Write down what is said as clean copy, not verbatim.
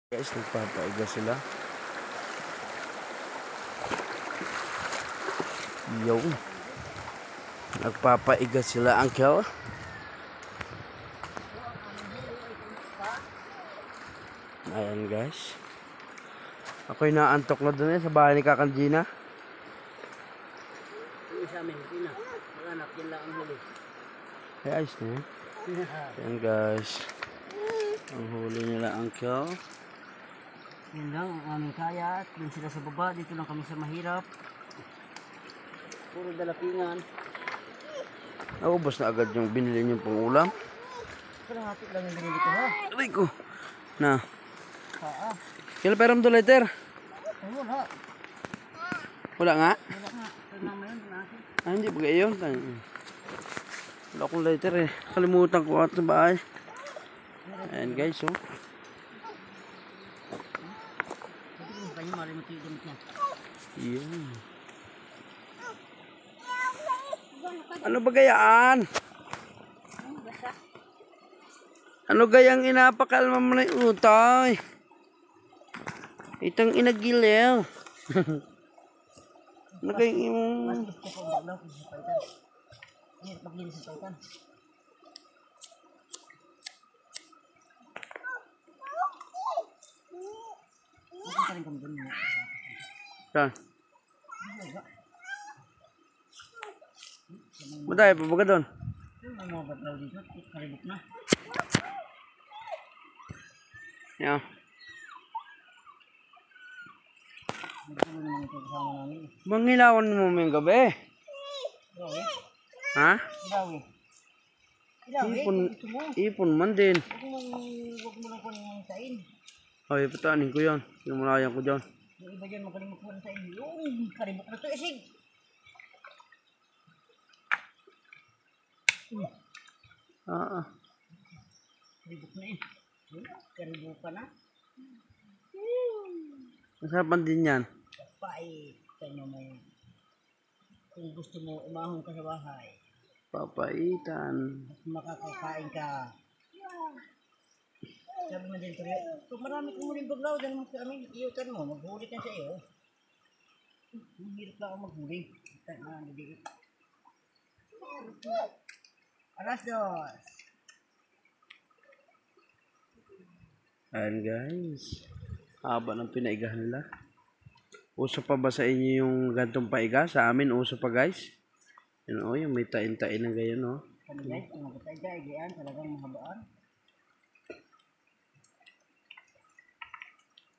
Guys, nagpapaiga sila. Yo. Nagpapaiga sila, uncle. Ayan guys. Ako'y naantok na dun sa bahay ni Kakanjina. Yung sa amin, hindi na. Mga anak, yun lang ang huli. Ay, ayos na yan. Ayan guys. Ang huli nila, uncle. Yun lang ang aming kaya. Doon sila sa baba. Dito lang kami sa mahirap. Puro dalapingan. Naubos na agad yung binili niyong pangulam. Kalahati lang yung binili ko ha. Aray ko. Na. Haa. Kailan peram to later? Ay wala. Wala nga? Wala nga. Tama yun. Natin. Ah, hindi ba kayo? Wala akong lighter eh. Kalimutan ko at sa bahay. Ayan guys, oh. Pwede mo kayo malimut yung gamit niya. Yun. Ano ba gayaan? Ano gayang inapakalma mo na yung utay? Itang inagilew. Ano gayang Mas gusto ko maglaw kung sa paitan. Hindi, maglinis sa paitan. Hindi ka rin kami doon. Saan? Maday pa ba ka doon? May mga batlaw dito. Karibok na. Yeah. Nagtuloy naman ito kasama namin. Mangilawan mo may gabi. Ilawi? Ha? Ilawi? Ilawi? Ipon man din. Huwag mo lang kunin yung sain. Ay, patanin ko yan. Sinumulayan ko dyan. Yung iba dyan magalimot mo ng sain. Yung karibok na ito. Isig! Karibok na eh. Karibok ka na. Masapan din yan. Pait. Kanya may... Kung gusto mo umahon ka sa bahay. Papaitan. At makakakain ka. Sabi mo din tuloy. Kung marami kong muling baglaw, dyan mo sa amin. Iyutan mo. Maghuli ka sa iyo. Mahirap lang ako maghuli. Alas dos. Ayan guys. Haba ng pinaigahan nila. Uso pa ba sa inyo yung gantong paiga? Sa amin, uso pa guys. Yun o, yung may tain-tain na ganyan o. Kami guys, kung magkatay ka, talagang mahabaan.